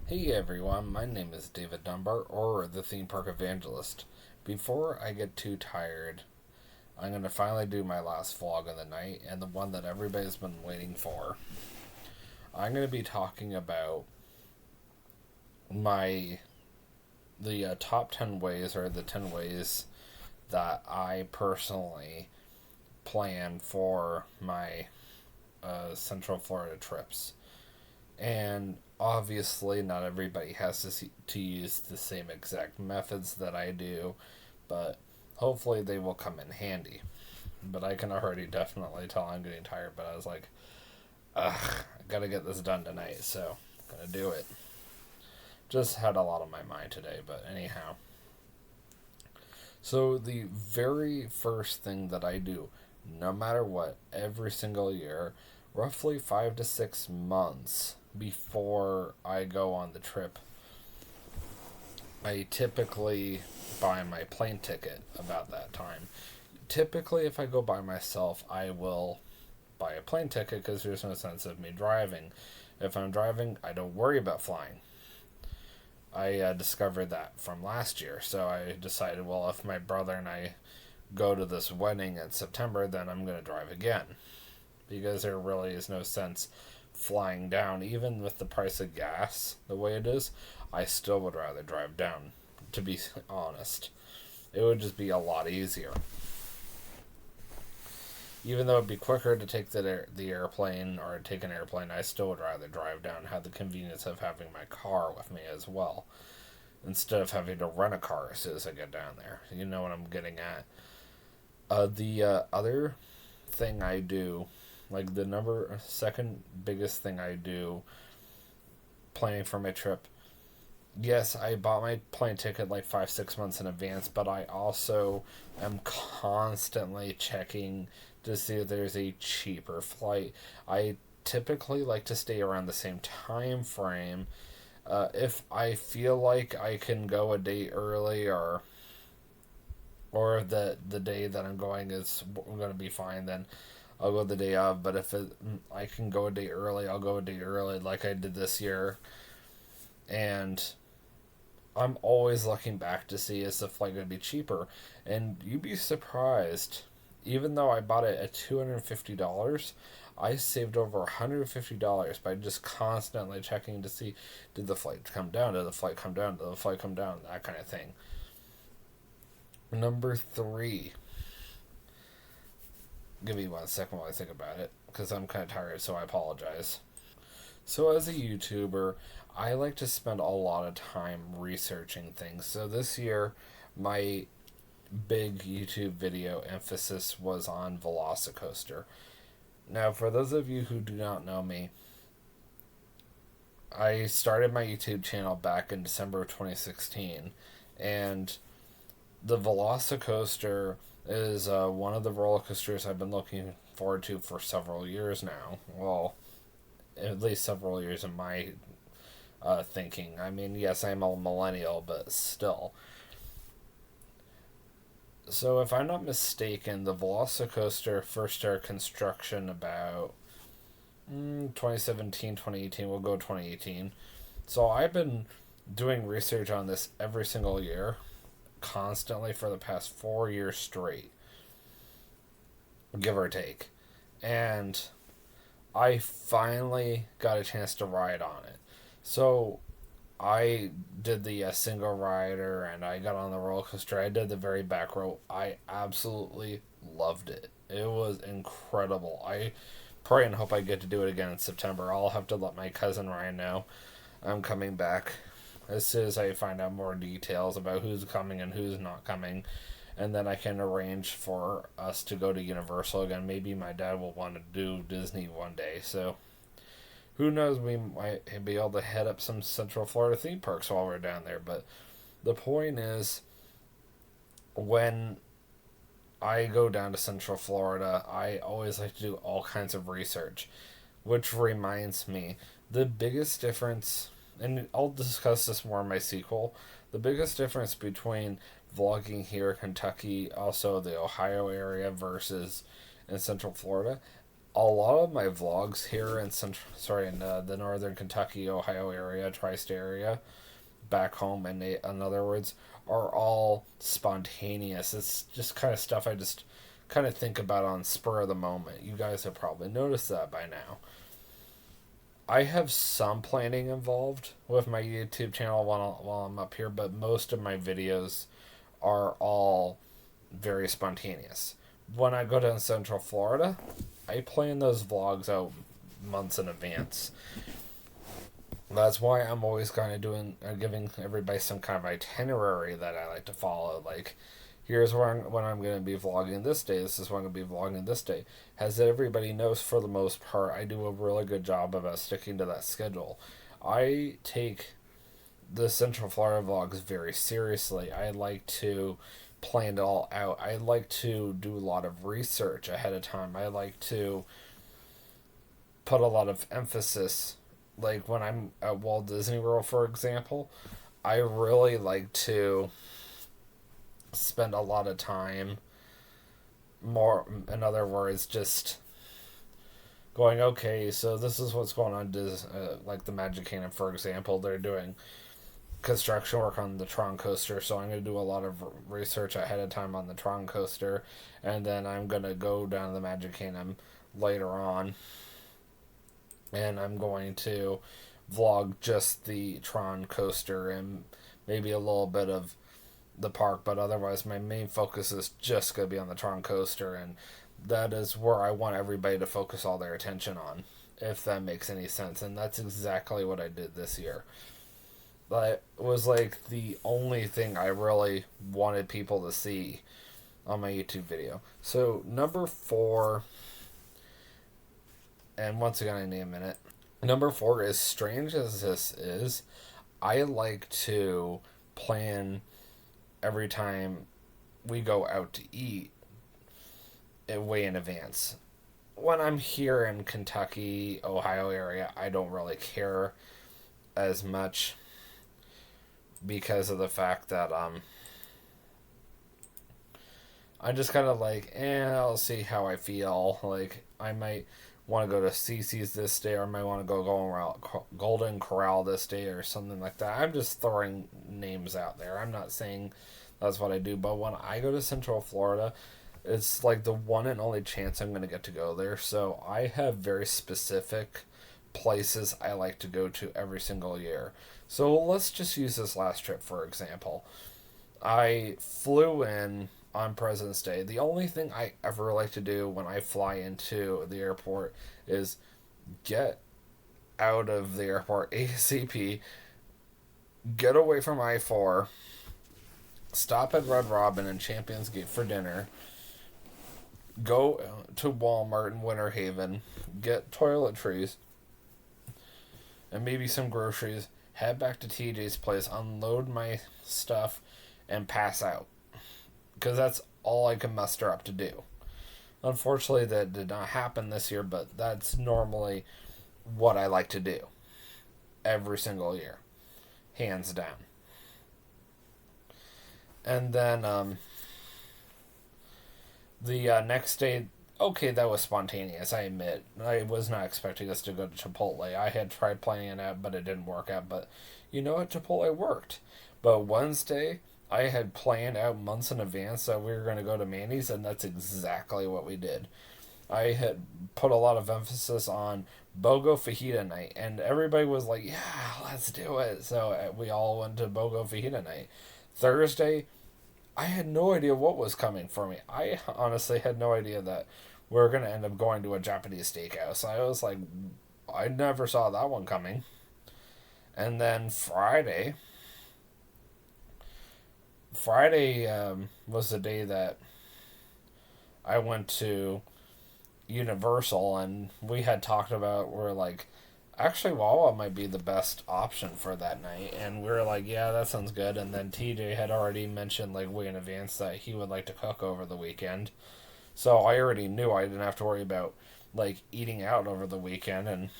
Hey everyone, my name is David Dunbar, or the Theme Park Evangelist. Before I get too tired, I'm going to finally do my last vlog of the night, and the one that everybody's been waiting for. I'm going to be talking about my the top 10 ways, or the 10 ways that I personally plan for my Central Florida trips. And obviously, not everybody has to use the same exact methods that I do, but hopefully they will come in handy. But I can already definitely tell I'm getting tired, but I was like, ugh, I gotta get this done tonight, so I'm gonna do it. Just had a lot on my mind today, but anyhow. So, the very first thing that I do, no matter what, every single year, roughly 5 to 6 months before I go on the trip, I typically buy my plane ticket about that time. Typically, if I go by myself, I will buy a plane ticket because there's no sense of me driving. If I'm driving, I don't worry about flying. I discovered that from last year, so I decided, well, if my brother and I go to this wedding in September, then I'm going to drive again. Because there really is no sense flying down. Even with the price of gas the way it is, I still would rather drive down, to be honest. It would just be a lot easier. Even though it'd be quicker to take the airplane or take an airplane, I still would rather drive down and have the convenience of having my car with me as well, instead of having to rent a car as soon as I get down there. You know what I'm getting at. The other thing I do, like the number second biggest thing I do planning for my trip, yes, I bought my plane ticket like 5 6 months in advance, but I also am constantly checking to see if there's a cheaper flight. I typically like to stay around the same time frame. If I feel like I can go a day early, or the day that I'm going is going to be fine, then I'll go the day of. But if I can go a day early, I'll go a day early, like I did this year. And I'm always looking back to see is the flight going to be cheaper. And you'd be surprised, even though I bought it at $250, I saved over $150 by just constantly checking to see, did the flight come down, did the flight come down, did the flight come down, that kind of thing. Number three. Give me 1 second while I think about it, because I'm kind of tired, so I apologize. So, as a YouTuber, I like to spend a lot of time researching things. So, this year, my big YouTube video emphasis was on Velocicoaster. Now, for those of you who do not know me, I started my YouTube channel back in December of 2016, and the Velocicoaster is one of the roller coasters I've been looking forward to for several years now. Well, at least several years in my thinking. I mean, yes, I'm a millennial, but still. So, if I'm not mistaken, the Velocicoaster first started construction about 2017, 2018. We'll go 2018. So, I've been doing research on this every single year, constantly for the past 4 years straight, give or take. And I finally got a chance to ride on it. So I did the single rider and I got on the roller coaster. I did the very back row. I absolutely loved it. It was incredible. I pray and hope I get to do it again in September. I'll have to let my cousin Ryan know I'm coming back as soon as I find out more details about who's coming and who's not coming. And then I can arrange for us to go to Universal again. Maybe my dad will want to do Disney one day. So who knows? We might be able to head up some Central Florida theme parks while we're down there. But the point is, when I go down to Central Florida, I always like to do all kinds of research. Which reminds me, the biggest difference, and I'll discuss this more in my sequel, the biggest difference between vlogging here in Kentucky, also the Ohio area, versus in Central Florida, a lot of my vlogs here in the northern Kentucky, Ohio area, tri-state area, back home, and in other words, are all spontaneous. It's just kind of stuff I just kind of think about on spur of the moment. You guys have probably noticed that by now. I have some planning involved with my YouTube channel while I'm up here, but most of my videos are all very spontaneous. When I go down Central Florida, I plan those vlogs out months in advance. That's why I'm always kind of giving everybody some kind of itinerary that I like to follow. Like, here's when I'm going to be vlogging this day. This is when I'm going to be vlogging this day. As everybody knows, for the most part, I do a really good job about sticking to that schedule. I take the Central Florida vlogs very seriously. I like to plan it all out. I like to do a lot of research ahead of time. I like to put a lot of emphasis. Like when I'm at Walt Disney World, for example, I really like to spend a lot of time, more in other words, just going, okay, so this is what's going on. Like the Magic Kingdom, for example, they're doing construction work on the Tron coaster, so I'm going to do a lot of research ahead of time on the Tron coaster, and then I'm going to go down to the Magic Kingdom later on, and I'm going to vlog just the Tron coaster and maybe a little bit of the park, but otherwise my main focus is just going to be on the Tron coaster, and that is where I want everybody to focus all their attention on, if that makes any sense. And that's exactly what I did this year. That was like the only thing I really wanted people to see on my YouTube video. So number 4, and once again I name it. Number 4, as strange as this is, I like to plan every time we go out to eat way in advance. When I'm here in Kentucky, Ohio area, I don't really care as much because of the fact that I'm just kind of like, I'll see how I feel. Like, I might want to go to CC's this day, or I might want to go around Golden Corral this day, or something like that. I'm just throwing names out there. I'm not saying that's what I do, but when I go to Central Florida, it's like the one and only chance I'm going to get to go there. So I have very specific places I like to go to every single year. So let's just use this last trip for example. I flew in on President's Day. The only thing I ever like to do when I fly into the airport is get out of the airport ASAP, get away from I-4, stop at Red Robin and Champions Gate for dinner, go to Walmart in Winter Haven, get toiletries and maybe some groceries, head back to TJ's place, unload my stuff, and pass out. Because that's all I can muster up to do. Unfortunately, that did not happen this year, but that's normally what I like to do every single year, hands down. And then the next day, okay, that was spontaneous, I admit. I was not expecting us to go to Chipotle. I had tried planning it out, but it didn't work out. But you know what? Chipotle worked. But Wednesday, I had planned out months in advance that we were going to go to Manny's, and that's exactly what we did. I had put a lot of emphasis on BOGO Fajita night, and everybody was like, yeah, let's do it. So we all went to BOGO Fajita night. Thursday, I had no idea what was coming for me. I honestly had no idea that we were going to end up going to a Japanese steakhouse. I was like, I never saw that one coming. And then Friday was the day that I went to Universal, and we had talked about, we're like, actually Wawa might be the best option for that night, and we were like, yeah, that sounds good. And then TJ had already mentioned like way in advance that he would like to cook over the weekend, so I already knew I didn't have to worry about like eating out over the weekend. And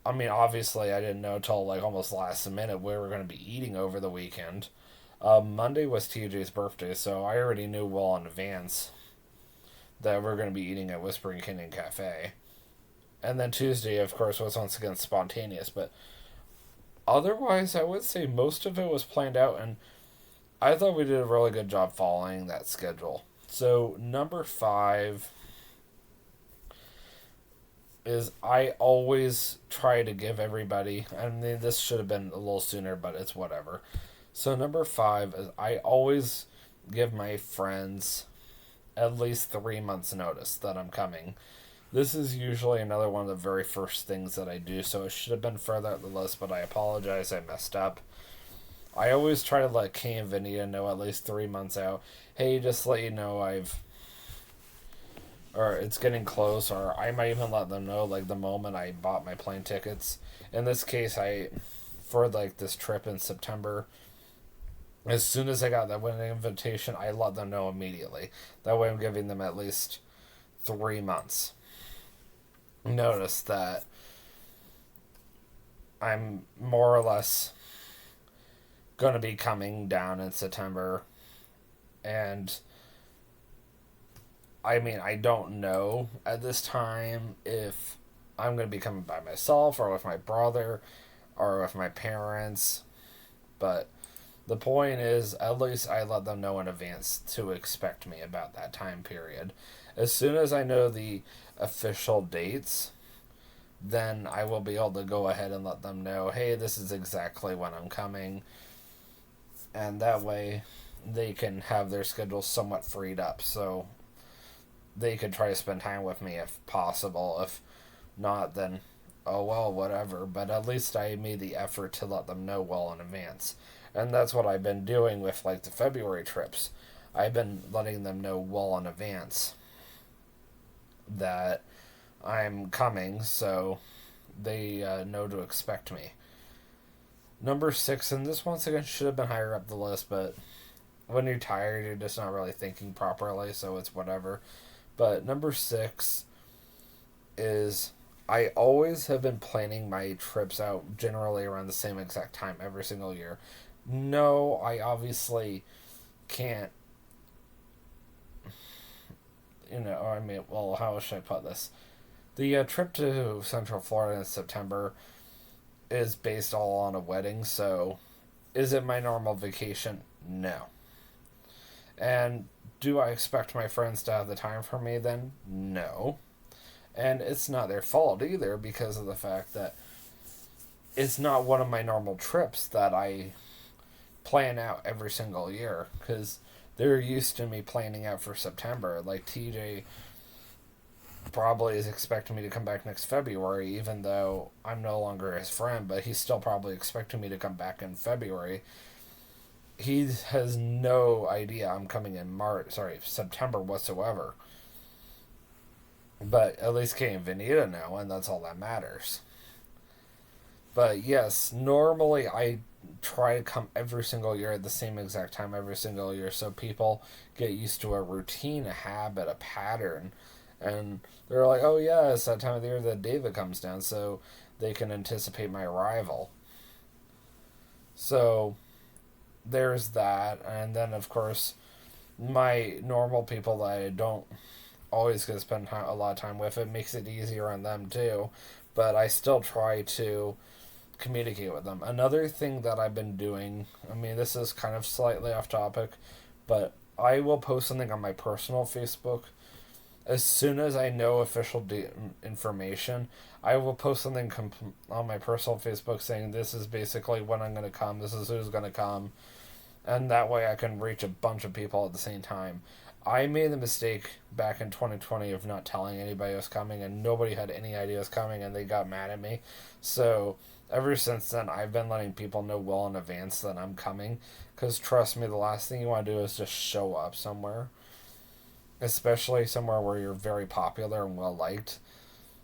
I mean, obviously I didn't know till like almost last minute where we were going to be eating over the weekend. Monday was TJ's birthday, so I already knew well in advance that we're going to be eating at Whispering Canyon Cafe. And then Tuesday, of course, was once again spontaneous. But otherwise, I would say most of it was planned out, and I thought we did a really good job following that schedule. So, number 5 is I always try to give everybody, I mean, this should have been a little sooner, but it's whatever. So, number 5 is I always give my friends at least 3 months' notice that I'm coming. This is usually another one of the very first things that I do, so it should have been further up the list, but I apologize, I messed up. I always try to let Kay and Vanita know at least 3 months out. Hey, just let you know or it's getting close, or I might even let them know like the moment I bought my plane tickets. In this case, for like this trip in September, as soon as I got that wedding invitation, I let them know immediately. That way, I'm giving them at least 3 months. Notice that I'm more or less going to be coming down in September, and I mean, I don't know at this time if I'm going to be coming by myself or with my brother or with my parents, but the point is, at least I let them know in advance to expect me about that time period. As soon as I know the official dates, then I will be able to go ahead and let them know, hey, this is exactly when I'm coming. And that way they can have their schedule somewhat freed up so they could try to spend time with me if possible. If not, then oh well, whatever. But at least I made the effort to let them know well in advance. And that's what I've been doing with like the February trips. I've been letting them know well in advance that I'm coming, so they know to expect me. Number 6, and this once again should have been higher up the list, but when you're tired, you're just not really thinking properly, so it's whatever. But number 6 is I always have been planning my trips out generally around the same exact time every single year. No, I obviously can't, I mean, well, how should I put this? The trip to Central Florida in September is based all on a wedding, so is it my normal vacation? No. And do I expect my friends to have the time for me then? No. And it's not their fault either because of the fact that it's not one of my normal trips that I plan out every single year because they're used to me planning out for September. Like TJ probably is expecting me to come back next February, even though I'm no longer his friend, but he's still probably expecting me to come back in February. He has no idea I'm coming in September whatsoever. But at least Kay and Vanita know, and that's all that matters. But yes, normally I try to come every single year at the same exact time every single year so people get used to a routine, a habit, a pattern. And they're like, oh yeah, it's that time of the year that David comes down, so they can anticipate my arrival. So there's that. And then, of course, my normal people that I don't always get to spend a lot of time with, it makes it easier on them too. But I still try to communicate with them. Another thing that I've been doing, I mean, this is kind of slightly off topic, but I will post something on my personal Facebook. As soon as I know official information, I will post something on my personal Facebook saying this is basically when I'm going to come, this is who's going to come, and that way I can reach a bunch of people at the same time. I made the mistake back in 2020 of not telling anybody I was coming, and nobody had any idea I was coming, and they got mad at me. So ever since then, I've been letting people know well in advance that I'm coming, because trust me, the last thing you want to do is just show up somewhere, especially somewhere where you're very popular and well liked.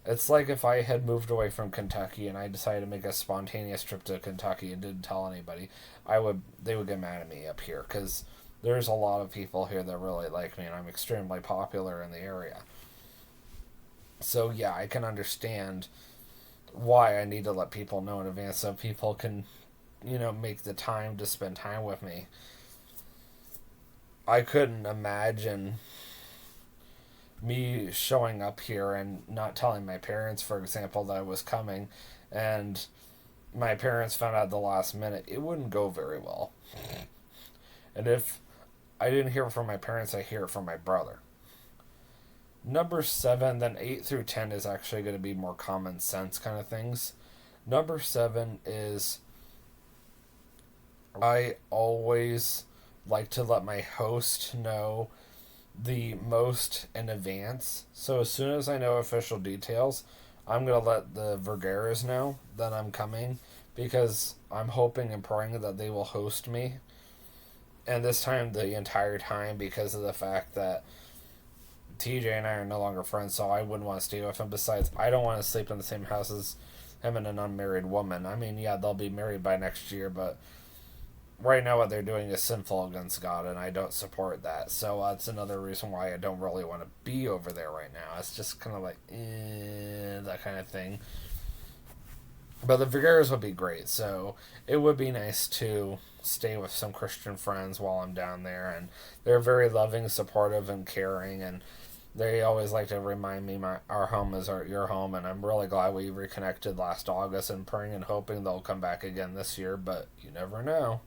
It's like if I had moved away from Kentucky and I decided to make a spontaneous trip to Kentucky and didn't tell anybody, they would get mad at me up here because there's a lot of people here that really like me and I'm extremely popular in the area. So yeah, I can understand why I need to let people know in advance so people can, make the time to spend time with me. I couldn't imagine me showing up here and not telling my parents, for example, that I was coming, and my parents found out at the last minute, it wouldn't go very well. And if I didn't hear from my parents, I hear it from my brother. Number 7, then 8 through 10 is actually going to be more common sense kind of things. Number 7 is I always like to let my host know the most in advance. So as soon as I know official details, I'm going to let the Vergaras know that I'm coming because I'm hoping and praying that they will host me. And this time, the entire time, because of the fact that TJ and I are no longer friends, so I wouldn't want to stay with him. Besides, I don't want to sleep in the same house as him and an unmarried woman. I mean, yeah, they'll be married by next year, but right now what they're doing is sinful against God, and I don't support that. So that's another reason why I don't really want to be over there right now. It's just kind of like, that kind of thing. But the Vergaras would be great, so it would be nice to stay with some Christian friends while I'm down there, and they're very loving, supportive, and caring, and they always like to remind me our home is your home, and I'm really glad we reconnected last August, and praying and hoping they'll come back again this year, but you never know.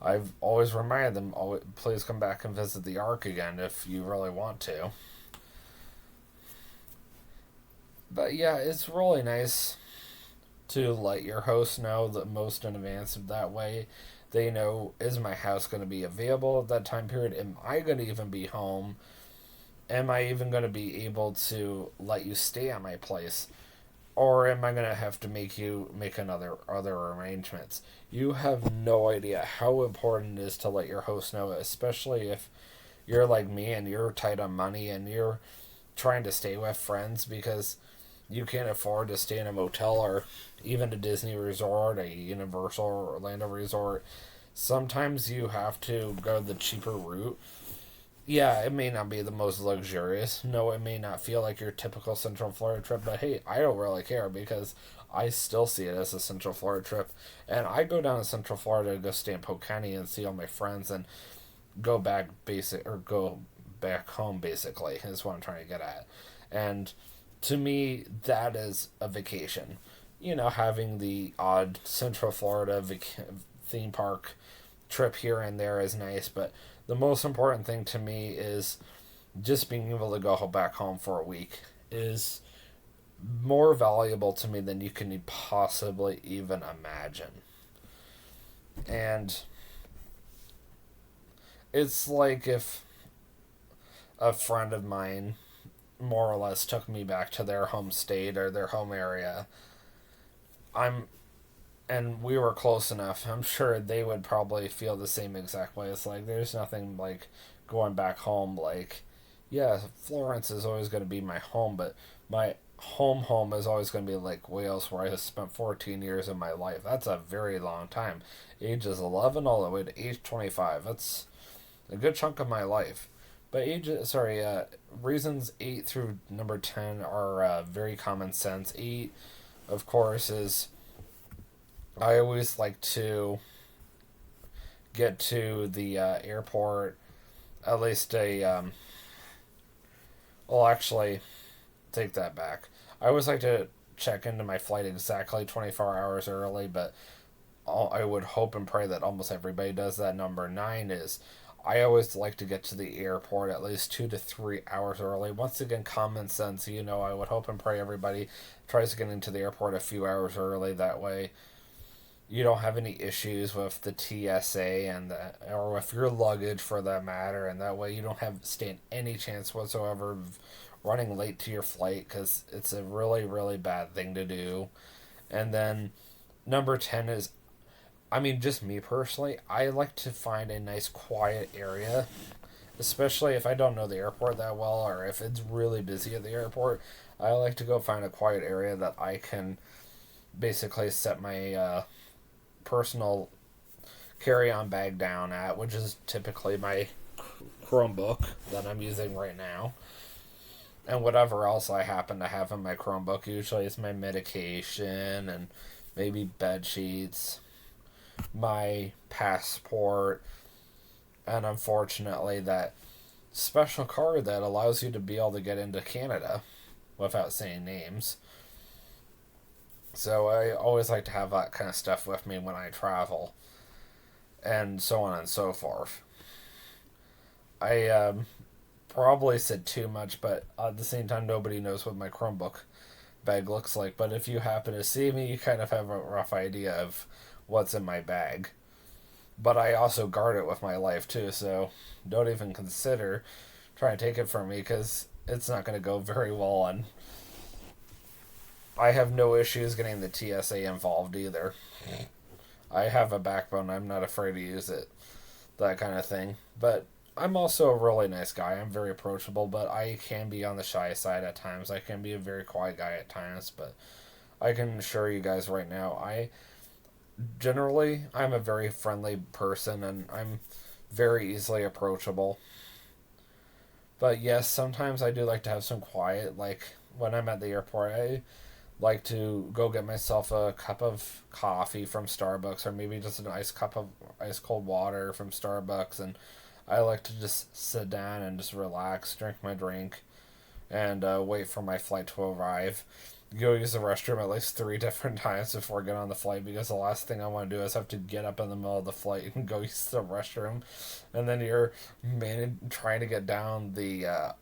I've always reminded them, always, please come back and visit the Ark again if you really want to. But yeah, it's really nice to let your host know the most in advance. That way, they know, is my house going to be available at that time period? Am I going to even be home? Am I even going to be able to let you stay at my place? Or am I going to have to make you make other arrangements? You have no idea how important it is to let your host know, especially if you're like me and you're tight on money and you're trying to stay with friends because you can't afford to stay in a motel or even a Disney resort, a Universal or Orlando resort. Sometimes you have to go the cheaper route. Yeah, it may not be the most luxurious. No, it may not feel like your typical Central Florida trip, but hey, I don't really care because I still see it as a Central Florida trip. And I go down to Central Florida to go stay in Polk County and see all my friends and go back home basically is what I'm trying to get at. And to me, that is a vacation. Having the odd Central Florida theme park trip here and there is nice, but the most important thing to me is just being able to go back home for a week is more valuable to me than you can possibly even imagine. And it's like if a friend of mine more or less took me back to their home state or their home area. I'm and we were close enough. I'm sure they would probably feel the same exact way. It's like there's nothing like going back home. Like, yeah, Florence is always going to be my home, but my home is always going to be like Wales, where I have spent 14 years of my life. That's a very long time. Ages 11 all the way to age 25. That's a good chunk of my life. But reasons 8 through number 10 are very common sense. 8, of course, is I always like to get to the airport at least well, actually, take that back. I always like to check into my flight exactly 24 hours early, but I would hope and pray that almost everybody does that. Number 9 is I always like to get to the airport at least 2 to 3 hours early. Once again, common sense. I would hope and pray everybody tries to get into the airport a few hours early. That way, you don't have any issues with the TSA or with your luggage for that matter, and that way you don't stand any chance whatsoever of running late to your flight because it's a really really bad thing to do. And then number 10 is, I mean, just me personally, I like to find a nice quiet area, especially if I don't know the airport that well or if it's really busy at the airport. I like to go find a quiet area that I can basically set my personal carry-on bag down at, which is typically my Chromebook that I'm using right now, and whatever else I happen to have in my Chromebook. Usually it's my medication and maybe bed sheets, my passport, and unfortunately that special card that allows you to be able to get into Canada without saying names. So I always like to have that kind of stuff with me when I travel, and so on and so forth. I probably said too much, but at the same time, nobody knows what my Chromebook bag looks like. But if you happen to see me, you kind of have a rough idea of what's in my bag. But I also guard it with my life too, so don't even consider trying to take it from me because it's not going to go very well. And I have no issues getting the TSA involved either. I have a backbone. I'm not afraid to use it. That kind of thing. But I'm also a really nice guy. I'm very approachable, but I can be on the shy side at times. I can be a very quiet guy at times, but I can assure you guys right now, I'm a very friendly person and I'm very easily approachable. But yes, sometimes I do like to have some quiet. Like when I'm at the airport, I like to go get myself a cup of coffee from Starbucks or maybe just an ice cup of ice cold water from Starbucks, and I like to just sit down and just relax, drink my drink, and wait for my flight to arrive. Go use the restroom at least three different times before I get on the flight because the last thing I want to do is have to get up in the middle of the flight and go use the restroom, and then you're trying to get down the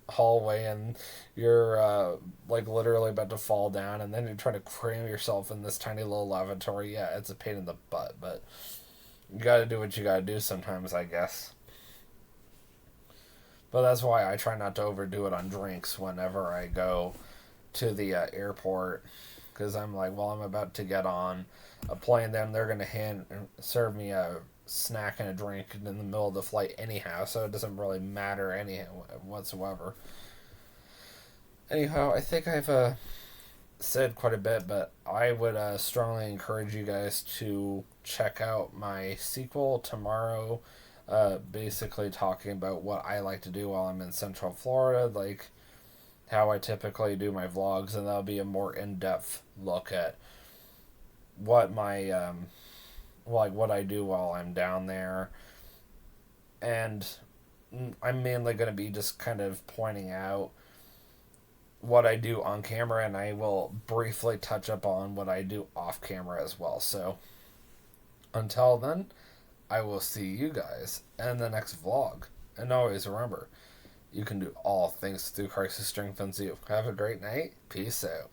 hallway and you're like literally about to fall down, and then you're trying to cram yourself in this tiny little lavatory. Yeah, it's a pain in the butt, but you gotta do what you gotta do sometimes, I guess. But that's why I try not to overdo it on drinks whenever I go to the airport, because I'm like, well, I'm about to get on a plane, then they're gonna hand serve me a snack and a drink in the middle of the flight anyhow, so it doesn't really matter any whatsoever. Anyhow, I think I've said quite a bit, but I would strongly encourage you guys to check out my sequel tomorrow. Basically, talking about what I like to do while I'm in Central Florida, like how I typically do my vlogs, and that'll be a more in depth look at what my like what I do while I'm down there, and I'm mainly going to be just kind of pointing out what I do on camera, and I will briefly touch up on what I do off camera as well. So until then, I will see you guys in the next vlog. And always remember, you can do all things through Christ who strengthens you. Have a great night. Peace out.